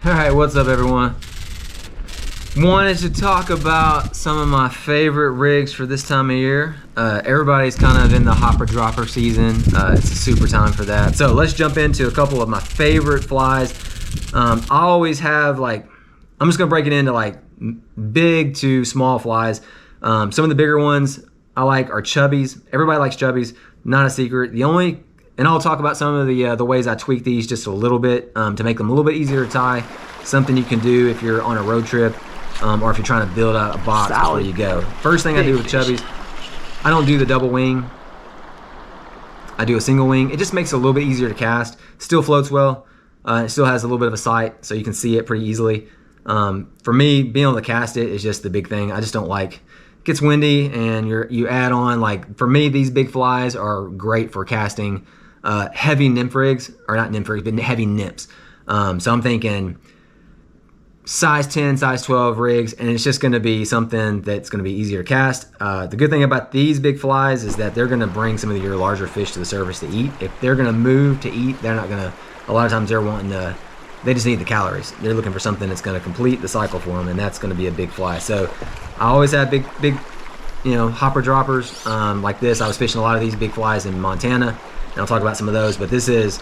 Alright, what's up everyone? Wanted to talk about some of my favorite rigs for this time of year. Everybody's kind of in the hopper dropper season. It's a super time for that. So let's jump into a couple of my favorite flies. I always have I'm just gonna break it into like big to small flies. Some of the bigger ones I like are Chubbies. Everybody likes Chubbies, not a secret. And I'll talk about some of the ways I tweak these just a little bit to make them a little bit easier to tie. Something you can do if you're on a road trip or if you're trying to build out a box before you go. First thing I do with Chubbies, I don't do the double wing. I do a single wing. It just makes it a little bit easier to cast. Still floats well. It still has a little bit of a sight, so you can see it pretty easily. For me, being able to cast it is just the big thing. I just don't like it gets windy and you add on, for me, these big flies are great for casting heavy nymph rigs, or not nymph rigs, but heavy nymphs. So I'm thinking size 10, size 12 rigs, and it's just going to be something that's going to be easier to cast. The good thing about these big flies is that they're going to bring some of your larger fish to the surface to eat. If they're going to move to eat, they're not going to, a lot of times they just need the calories. They're looking for something that's going to complete the cycle for them, and that's going to be a big fly. So I always have big, hopper droppers like this. I was fishing a lot of these big flies in Montana, and I'll talk about some of those, but this is,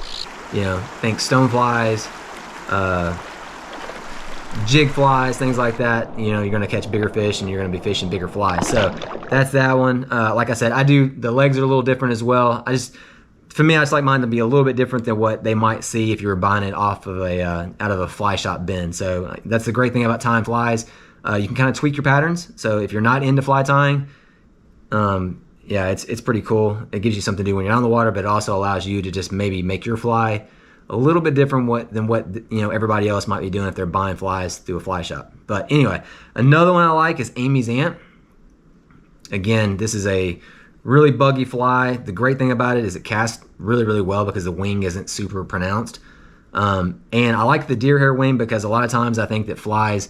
think stone flies, jig flies, things like that. You're going to catch bigger fish and you're going to be fishing bigger flies. So that's that one. Like I said, the legs are a little different as well. For me, I just like mine to be a little bit different than what they might see if you were buying it off of out of a fly shop bin. So that's the great thing about tying flies. You can kind of tweak your patterns. So if you're not into fly tying, yeah, it's pretty cool. It gives you something to do when you're on the water, but it also allows you to just maybe make your fly a little bit different than what everybody else might be doing if they're buying flies through a fly shop. But anyway, another one I like is Amy's Ant. Again, this is a really buggy fly. The great thing about it is it casts really, really well because the wing isn't super pronounced. And I like the deer hair wing because a lot of times I think that flies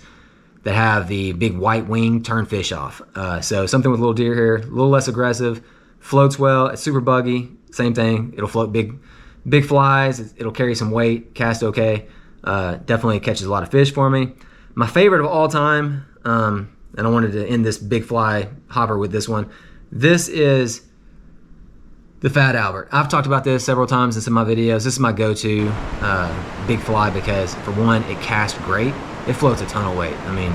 that have the big white wing turn fish off. So something with a little deer hair, a little less aggressive, floats well, it's super buggy, same thing. It'll float big flies, it'll carry some weight, cast okay. Definitely catches a lot of fish for me. My favorite of all time, and I wanted to end this big fly hopper with this one. This is the Fat Albert. I've talked about this several times in some of my videos. This is my go-to big fly because, for one, it casts great. It floats a ton of weight. I mean,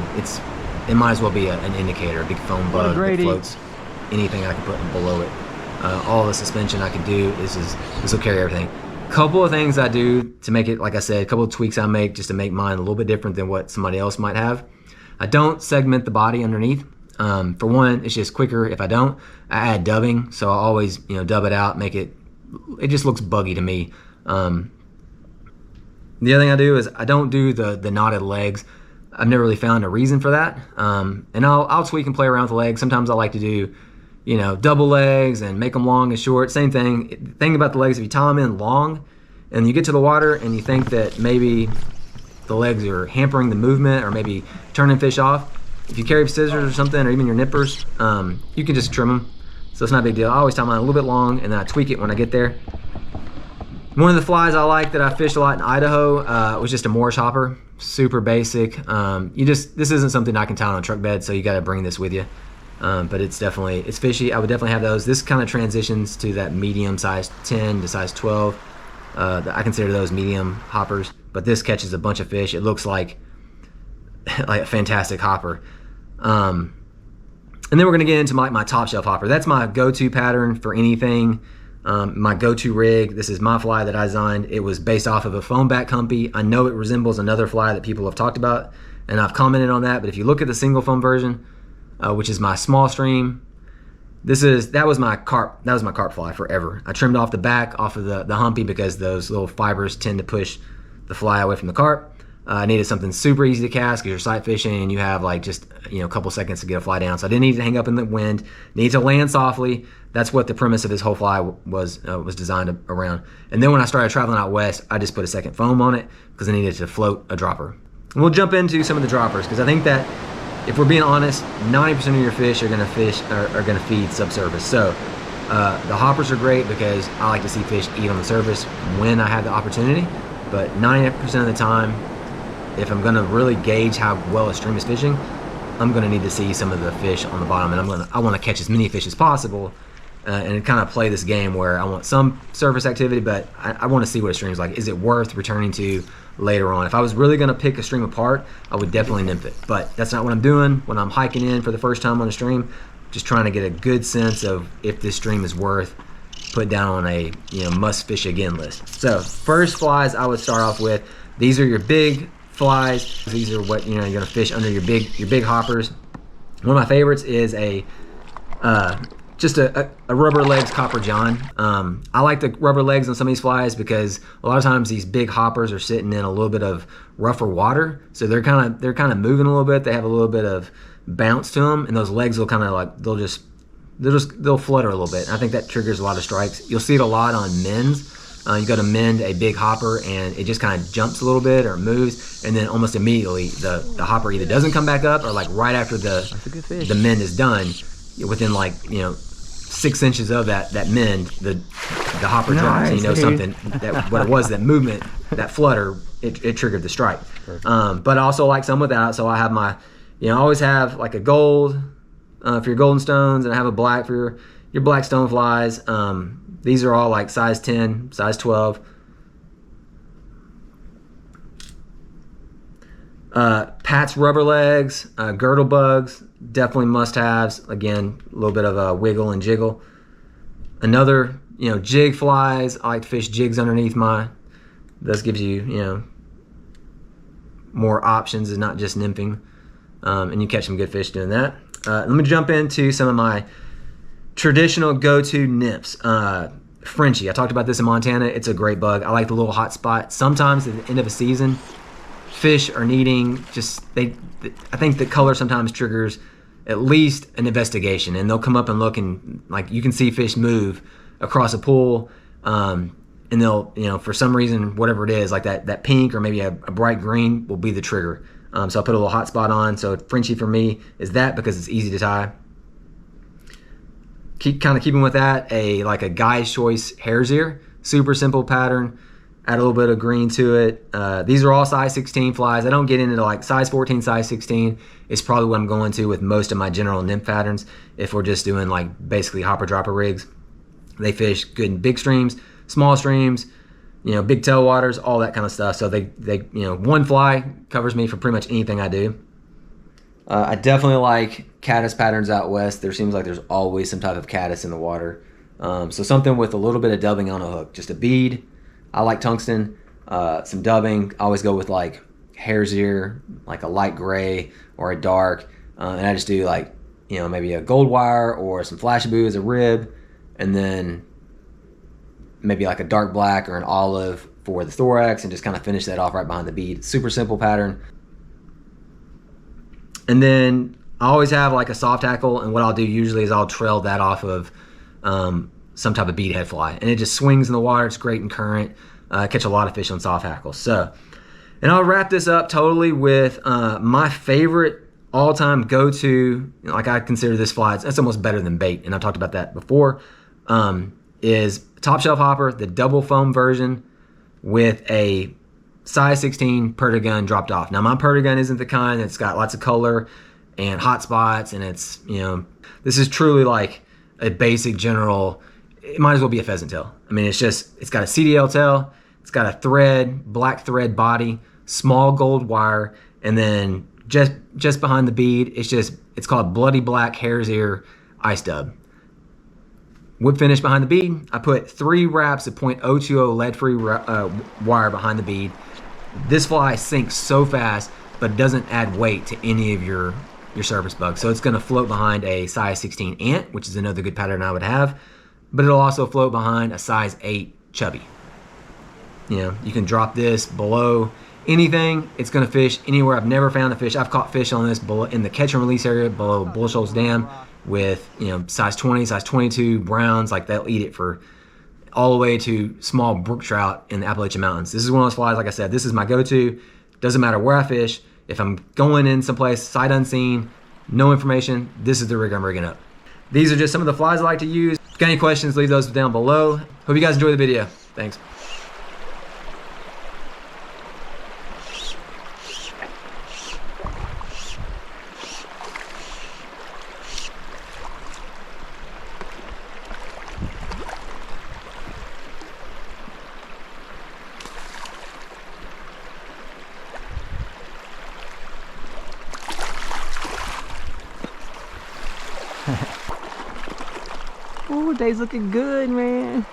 it might as well be an indicator, a big foam bug that floats anything I can put below it. All the suspension I can do, this will carry everything. Couple of things I do to make it, like I said, a couple of tweaks I make just to make mine a little bit different than what somebody else might have. I don't segment the body underneath. For one, it's just quicker if I don't. I add dubbing, so I always dub it out, make it just looks buggy to me. The other thing I do is I don't do the knotted legs. I've never really found a reason for that. And I'll tweak and play around with the legs. Sometimes I like to do double legs and make them long and short. Same thing. The thing about the legs, if you tie them in long and you get to the water and you think that maybe the legs are hampering the movement or maybe turning fish off, if you carry scissors or something, or even your nippers, you can just trim them. So it's not a big deal. I always tie mine a little bit long and then I tweak it when I get there. One of the flies I like that I fished a lot in Idaho was just a Morse hopper. Super basic. This isn't something I can tie on a truck bed, so you got to bring this with you. But it's fishy. I would definitely have those. This kind of transitions to that medium size 10 to size 12. I consider those medium hoppers, but this catches a bunch of fish. It looks like a fantastic hopper. And then we're gonna get into my top shelf hopper. That's my go-to pattern for anything. My go-to rig. This is my fly that I designed. It was based off of a foam back humpy. I know it resembles another fly that people have talked about, and I've commented on that, but if you look at the single foam version, which is my small stream, that was my carp fly forever. I trimmed off the back off of the humpy because those little fibers tend to push the fly away from the carp. I needed something super easy to cast because you're sight fishing and you have just a couple seconds to get a fly down. So I didn't need to hang up in the wind. Need to land softly. That's what the premise of this whole fly was designed around. And then when I started traveling out west, I just put a second foam on it because I needed to float a dropper. And we'll jump into some of the droppers because I think that if we're being honest, 90% of your fish are gonna feed subsurface. So the hoppers are great because I like to see fish eat on the surface when I have the opportunity. But 90% of the time, if I'm gonna really gauge how well a stream is fishing, I'm gonna need to see some of the fish on the bottom, and I want to catch as many fish as possible, and kind of play this game where I want some surface activity, but I want to see what a stream's like. Is it worth returning to later on? If I was really gonna pick a stream apart, I would definitely nymph it, but that's not what I'm doing when I'm hiking in for the first time on a stream. Just trying to get a good sense of if this stream is worth put down on a must fish again list. So first flies I would start off with. These are your big flies. These are what you're gonna fish under your big hoppers. One of my favorites is just a rubber legs copper john. I like the rubber legs on some of these flies because a lot of times these big hoppers are sitting in a little bit of rougher water, so they're kind of moving a little bit. They have a little bit of bounce to them, and those legs will kind of like they'll flutter a little bit. And I think that triggers a lot of strikes. You'll see it a lot on mends. You go to mend a big hopper and it just kind of jumps a little bit or moves, and then almost immediately the hopper either doesn't come back up, or like right after the mend is done, within like 6 inches of that mend, the hopper drops, and you know something that what it was, that movement, that flutter, it triggered the strike. But I also like some without, so I have my I always have like a gold for your golden stones, and I have a black for your black stone flies. These are all like size 10, size 12. Pat's rubber legs, girdle bugs, definitely must-haves. Again, a little bit of a wiggle and jiggle. Another, jig flies. I like to fish jigs underneath mine. This gives you, more options and not just nymphing. And you catch some good fish doing that. Let me jump into some of my traditional go-to nymphs. Frenchie, I talked about this in Montana. It's a great bug. I like the little hot spot. Sometimes at the end of a season, fish are needing I think the color sometimes triggers at least an investigation, and they'll come up and look, and like you can see fish move across a pool, and they'll, for some reason, whatever it is, like that pink or maybe a bright green will be the trigger. So I'll put a little hot spot on. So Frenchie for me is that, because it's easy to tie. Keeping with that, a guy's choice hare's ear, super simple pattern. Add a little bit of green to it. These are all size 16 flies. I don't get into like size 14, size 16. It's probably what I'm going to with most of my general nymph patterns. If we're just doing like basically hopper dropper rigs, they fish good in big streams, small streams, big tailwaters, all that kind of stuff. So they one fly covers me for pretty much anything I do. I definitely like caddis patterns out west. There seems like there's always some type of caddis in the water. So something with a little bit of dubbing on a hook, just a bead. I like tungsten, some dubbing. I always go with like hare's ear, like a light gray or a dark. And I just do like, maybe a gold wire or some flashaboo as a rib, and then maybe like a dark black or an olive for the thorax, and just kind of finish that off right behind the bead. Super simple pattern. And then I always have like a soft tackle, and what I'll do usually is I'll trail that off of some type of beadhead fly, and it just swings in the water. It's great in current. Catch a lot of fish on soft hackles. So, and I'll wrap this up totally with my favorite all-time go-to, like I consider this fly, it's almost better than bait, and I talked about that before, is top shelf hopper, the double foam version with a size 16 Perdigun dropped off. Now my Perdigun isn't the kind that's got lots of color and hot spots, and it's, this is truly like a basic general, it might as well be a pheasant tail. I mean, it's got a CDL tail, it's got a black thread body, small gold wire, and then just behind the bead, it's called bloody black hare's ear ice dub. Whip finish behind the bead. I put 3 wraps of .020 lead-free wire behind the bead. This fly sinks so fast, but it doesn't add weight to any of your surface bugs. So it's going to float behind a size 16 ant, which is another good pattern I would have, but it'll also float behind a size 8 chubby. You can drop this below anything. It's going to fish anywhere. I've never found a fish. I've caught fish on this in the catch and release area below Bull Shoals Dam with size 20, size 22 browns. Like they'll eat it for all the way to small brook trout in the Appalachian Mountains. This is one of those flies, like I said, this is my go-to. Doesn't matter where I fish. If I'm going in someplace sight unseen, no information, this is the rig I'm rigging up. These are just some of the flies I like to use. If you got any questions, leave those down below. Hope you guys enjoy the video. Thanks. Oh, day's looking good, man.